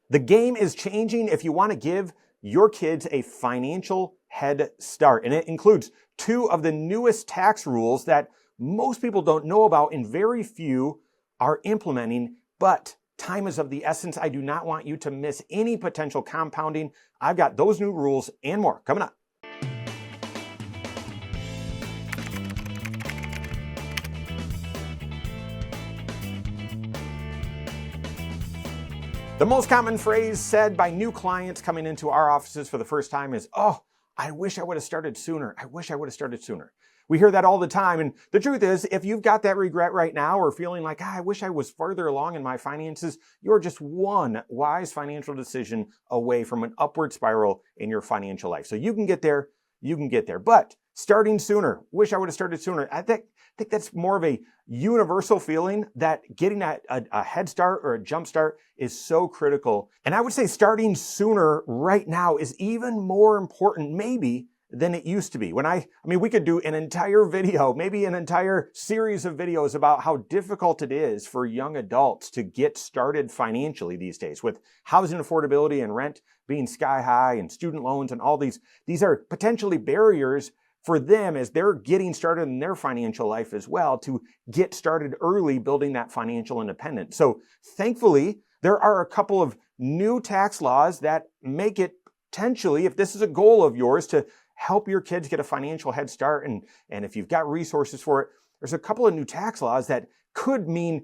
The game is changing if you want to give your kids a financial head start. And it includes two of the newest tax rules that most people don't know about and very few are implementing, but time is of the essence. I do not want you to miss any potential compounding. I've got those new rules and more coming up. The most common phrase said by new clients coming into our offices for the first time is, "Oh, I wish I would have started sooner. I wish I would have started sooner." We hear that all the time. And the truth is, if you've got that regret right now or feeling like, I wish I was further along in my finances, you're just one wise financial decision away from an upward spiral in your financial life. So you can get there. But starting sooner, wish I would have started sooner. I think that's more of a universal feeling that getting a head start or a jump start is so critical. And I would say starting sooner right now is even more important maybe than it used to be. We could do an entire video, maybe an entire series of videos about how difficult it is for young adults to get started financially these days with housing affordability and rent being sky high and student loans and all these are potentially barriers for them as they're getting started in their financial life as well to get started early building that financial independence. So thankfully, there are a couple of new tax laws that make it potentially, if this is a goal of yours, to help your kids get a financial head start. And if you've got resources for it, there's a couple of new tax laws that could mean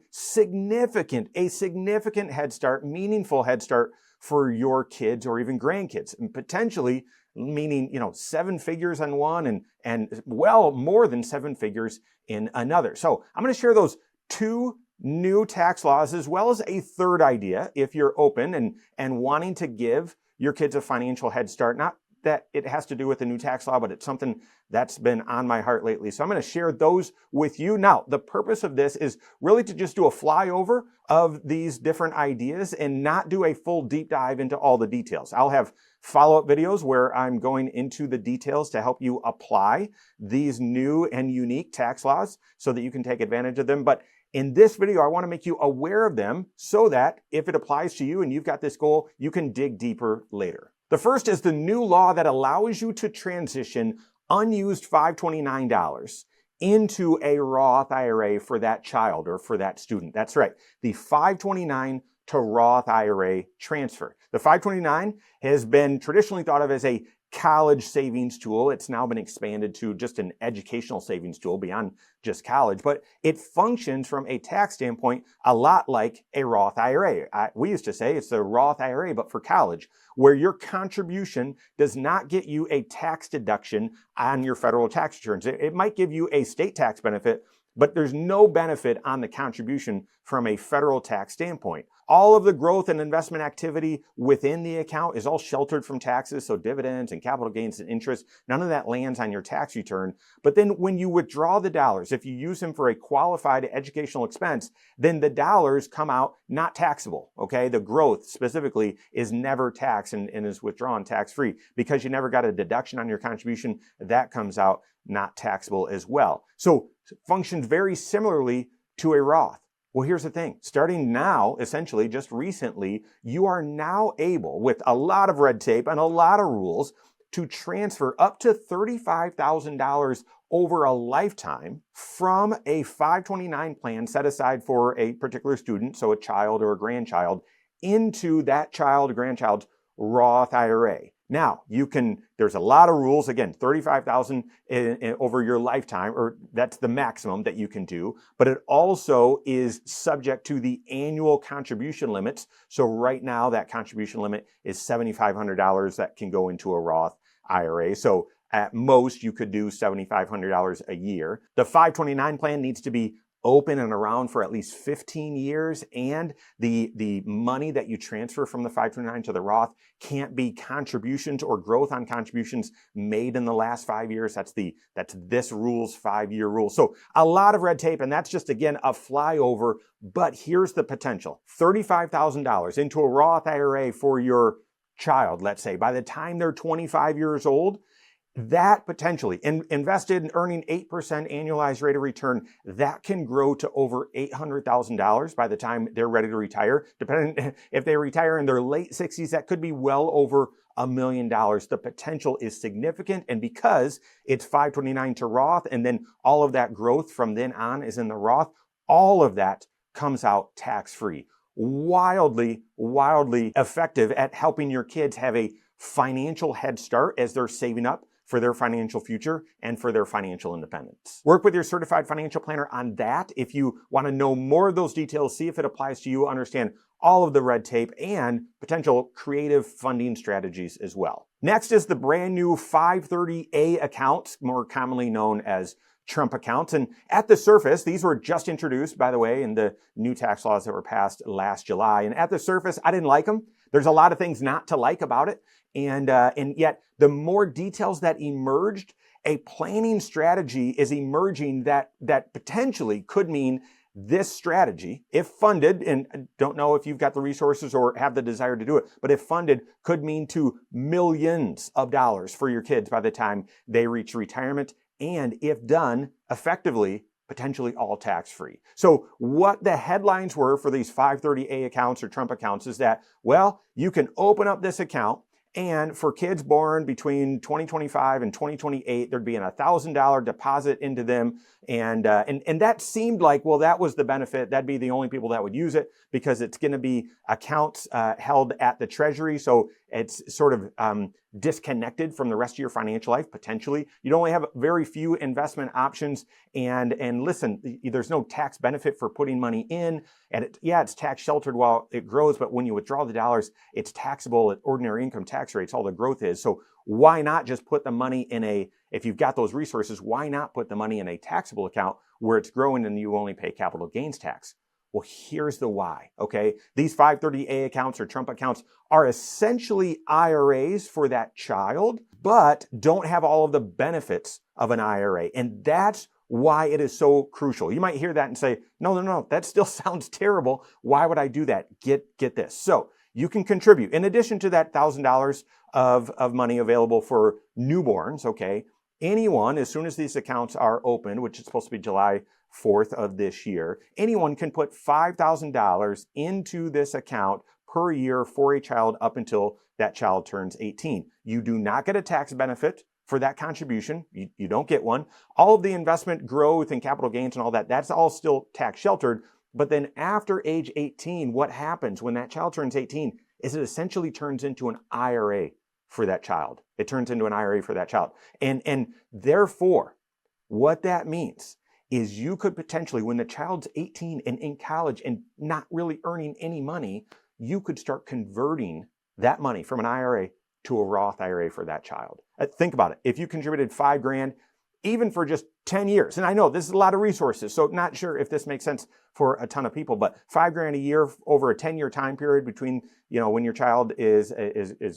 a significant head start, meaningful head start for your kids or even grandkids, and potentially meaning, seven figures on one and well more than seven figures in another. So I'm going to share those two new tax laws as well as a third idea if you're open and wanting to give your kids a financial head start. Not that it has to do with the new tax law, but it's something that's been on my heart lately. So I'm going to share those with you. Now, the purpose of this is really to just do a flyover of these different ideas and not do a full deep dive into all the details. I'll have follow-up videos where I'm going into the details to help you apply these new and unique tax laws so that you can take advantage of them. But in this video, I want to make you aware of them so that if it applies to you and you've got this goal, you can dig deeper later. The first is the new law that allows you to transition unused $529 into a Roth IRA for that child or for that student. That's right, the $529 to Roth IRA transfer. The $529 has been traditionally thought of as a college savings tool. It's now been expanded to just an educational savings tool beyond just college, but it functions from a tax standpoint a lot like a Roth IRA. We used to say it's the Roth IRA, but for college, where your contribution does not get you a tax deduction on your federal tax returns. It might give you a state tax benefit, but there's no benefit on the contribution from a federal tax standpoint. All of the growth and investment activity within the account is all sheltered from taxes, so dividends and capital gains and interest, none of that lands on your tax return. But then when you withdraw the dollars, if you use them for a qualified educational expense, then the dollars come out not taxable, okay? The growth specifically is never taxed and is withdrawn tax-free. Because you never got a deduction on your contribution, that comes out not taxable as well. So functions very similarly to a Roth. Well, here's the thing. Starting now, essentially just recently, you are now able, with a lot of red tape and a lot of rules, to transfer up to $35,000 over a lifetime from a 529 plan set aside for a particular student, so a child or a grandchild, into that child or grandchild's Roth IRA. Now, there's a lot of rules. Again, $35,000 over your lifetime, or that's the maximum that you can do, but it also is subject to the annual contribution limits. So right now, that contribution limit is $7,500 that can go into a Roth IRA. So at most, you could do $7,500 a year. The 529 plan needs to be open and around for at least 15 years, and the money that you transfer from the 529 to the Roth can't be contributions or growth on contributions made in the last 5 years. That's this rule's 5-year rule. So a lot of red tape, and that's just, again, a flyover, but here's the potential. $35,000 into a Roth IRA for your child, let's say, by the time they're 25 years old, that potentially invested and earning 8% annualized rate of return, that can grow to over $800,000 by the time they're ready to retire. Depending if they retire in their late 60s, that could be well over $1 million. The potential is significant, and because it's 529 to Roth, and then all of that growth from then on is in the Roth, all of that comes out tax-free. Wildly, wildly effective at helping your kids have a financial head start as they're saving up for their financial future and for their financial independence. Work with your certified financial planner on that. If you want to know more of those details, see if it applies to you, understand all of the red tape and potential creative funding strategies as well. Next is the brand new 530A accounts, more commonly known as Trump accounts. And at the surface, these were just introduced, by the way, in the new tax laws that were passed last July. And at the surface, I didn't like them. There's a lot of things not to like about it. And yet the more details that emerged, a planning strategy is emerging that potentially could mean this strategy, if funded, and I don't know if you've got the resources or have the desire to do it, but if funded, could mean to millions of dollars for your kids by the time they reach retirement. And if done effectively, potentially all tax-free. So what the headlines were for these 530A accounts or Trump accounts is that, well, you can open up this account, and for kids born between 2025 and 2028, there'd be an $1,000 deposit into them. And that seemed like, well, that was the benefit. That'd be the only people that would use it because it's going to be accounts held at the Treasury. So it's sort of disconnected from the rest of your financial life, potentially. You'd only have very few investment options. And listen, there's no tax benefit for putting money in. And it's tax sheltered while it grows, but when you withdraw the dollars, it's taxable at ordinary income tax rates, all the growth is. So why not just put the money in if you've got those resources, why not put the money in a taxable account where it's growing and you only pay capital gains tax? Well, here's the why, okay? These 530A accounts or Trump accounts are essentially IRAs for that child, but don't have all of the benefits of an IRA. And that's why it is so crucial. You might hear that and say, no, that still sounds terrible. Why would I do that? Get this. So you can contribute. In addition to that $1,000 of money available for newborns, okay, anyone, as soon as these accounts are open, which is supposed to be July 4th of this year, anyone can put $5,000 into this account per year for a child up until that child turns 18. You do not get a tax benefit for that contribution. You don't get one. All of the investment growth and capital gains and all that, that's all still tax sheltered. But then after age 18, what happens when that child turns 18 is it essentially turns into an IRA for that child. It turns into an IRA for that child. And therefore, what that means is you could potentially, when the child's 18 and in college and not really earning any money, you could start converting that money from an IRA to a Roth IRA for that child. Think about it. If you contributed $5,000, even for just 10 years, and I know this is a lot of resources, so not sure if this makes sense for a ton of people, but $5,000 a year over a 10-year time period between, when your child is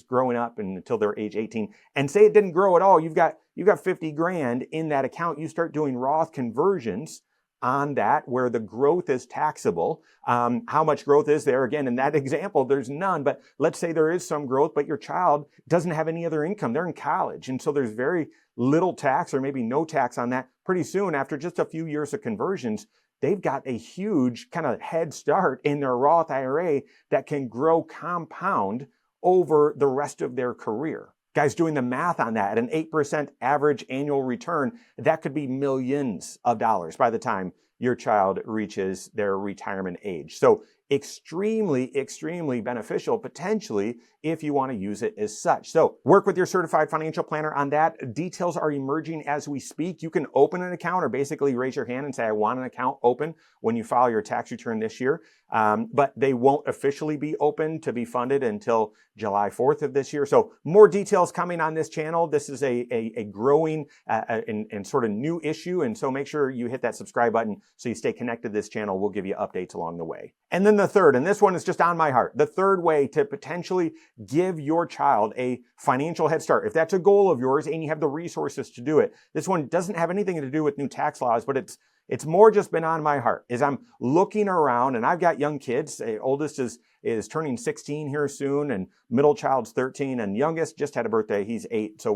growing up and until they're age 18, and say it didn't grow at all, you've got $50,000 in that account. You start doing Roth conversions on that where the growth is taxable. How much growth is there? Again, in that example, there's none, but let's say there is some growth, but your child doesn't have any other income. They're in college. And so there's very little tax or maybe no tax on that. Pretty soon, after just a few years of conversions, they've got a huge kind of head start in their Roth IRA that can grow compound over the rest of their career. Guys, doing the math on that, at an 8% average annual return, that could be millions of dollars by the time your child reaches their retirement age. So extremely, extremely beneficial potentially if you want to use it as such. So work with your certified financial planner on that. Details are emerging as we speak. You can open an account or basically raise your hand and say, I want an account open when you file your tax return this year. But they won't officially be open to be funded until July 4th of this year. So more details coming on this channel. This is a growing and sort of new issue. And so make sure you hit that subscribe button so you stay connected to this channel. We'll give you updates along the way. And then the third, and this one is just on my heart, the third way to potentially give your child a financial head start. If that's a goal of yours and you have the resources to do it, this one doesn't have anything to do with new tax laws, but it's more just been on my heart as I'm looking around, and I've got young kids. The oldest is turning 16 here soon, and middle child's 13, and youngest just had a birthday. He's 8. So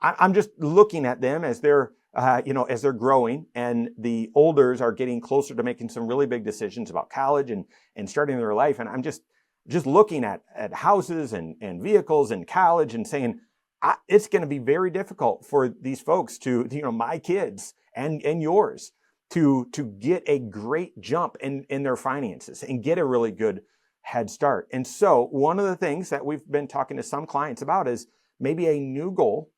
I'm just looking at them as they're, as they're growing, and the olders are getting closer to making some really big decisions about college and starting their life. And I'm just looking at houses and vehicles and college and saying, it's going to be very difficult for these folks to, my kids and yours to get a great jump in their finances and get a really good head start. And so one of the things that we've been talking to some clients about is maybe a new goal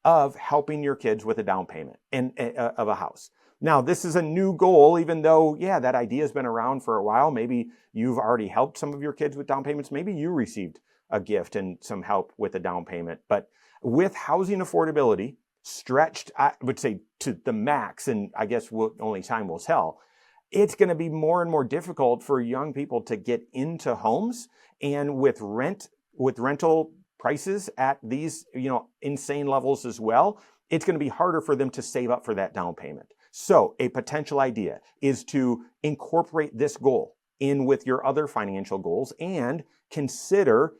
of helping your kids with a down payment of a house. Now, this is a new goal, even though, that idea has been around for a while. Maybe you've already helped some of your kids with down payments. Maybe you received a gift and some help with a down payment. But with housing affordability stretched, I would say, to the max, and I guess only time will tell, it's going to be more and more difficult for young people to get into homes. And with rental prices at these, insane levels as well, it's going to be harder for them to save up for that down payment. So a potential idea is to incorporate this goal in with your other financial goals and consider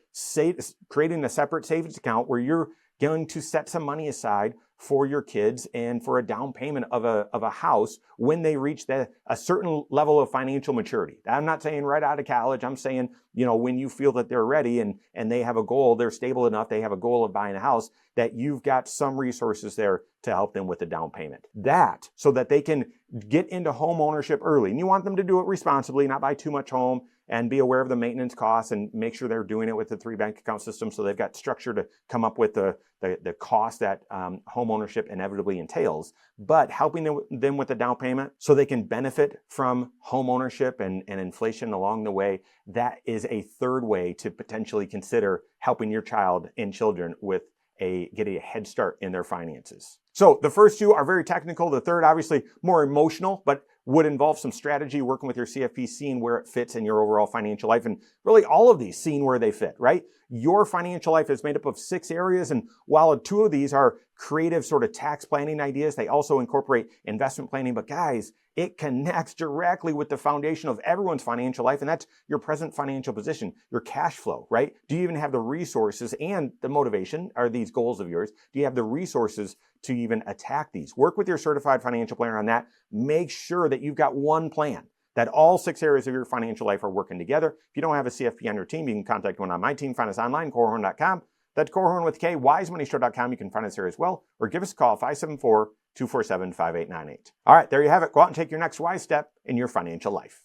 creating a separate savings account where you're going to set some money aside for your kids and for a down payment of a house when they reach a certain level of financial maturity. I'm not saying right out of college. I'm saying, when you feel that they're ready and they have a goal, they're stable enough, they have a goal of buying a house, that you've got some resources there to help them with the down payment. That so that they can get into home ownership early. And you want them to do it responsibly, not buy too much home, and be aware of the maintenance costs and make sure they're doing it with the 3 bank account system, so they've got structure to come up with the cost that home ownership inevitably entails, but helping them with the down payment so they can benefit from home ownership and inflation along the way. That is a third way to potentially consider helping your child and children with getting a head start in their finances. So the first 2 are very technical. The third, obviously, more emotional, but would involve some strategy, working with your CFP, seeing where it fits in your overall financial life, and really all of these, seeing where they fit, right? Your financial life is made up of 6 areas, and while 2 of these are creative sort of tax planning ideas, they also incorporate investment planning. But guys, it connects directly with the foundation of everyone's financial life, and that's your present financial position, your cash flow, right? Do you even have the resources and the motivation? Are these goals of yours? Do you have the resources to even attack these? Work with your certified financial planner on that. Make sure that you've got one plan, that all 6 areas of your financial life are working together. If you don't have a CFP on your team, you can contact one on my team. Find us online, Korhorn.com. That's Korhorn with K, wisemoneyshow.com. You can find us there as well, or give us a call, 574-247-5898. All right, there you have it. Go out and take your next wise step in your financial life.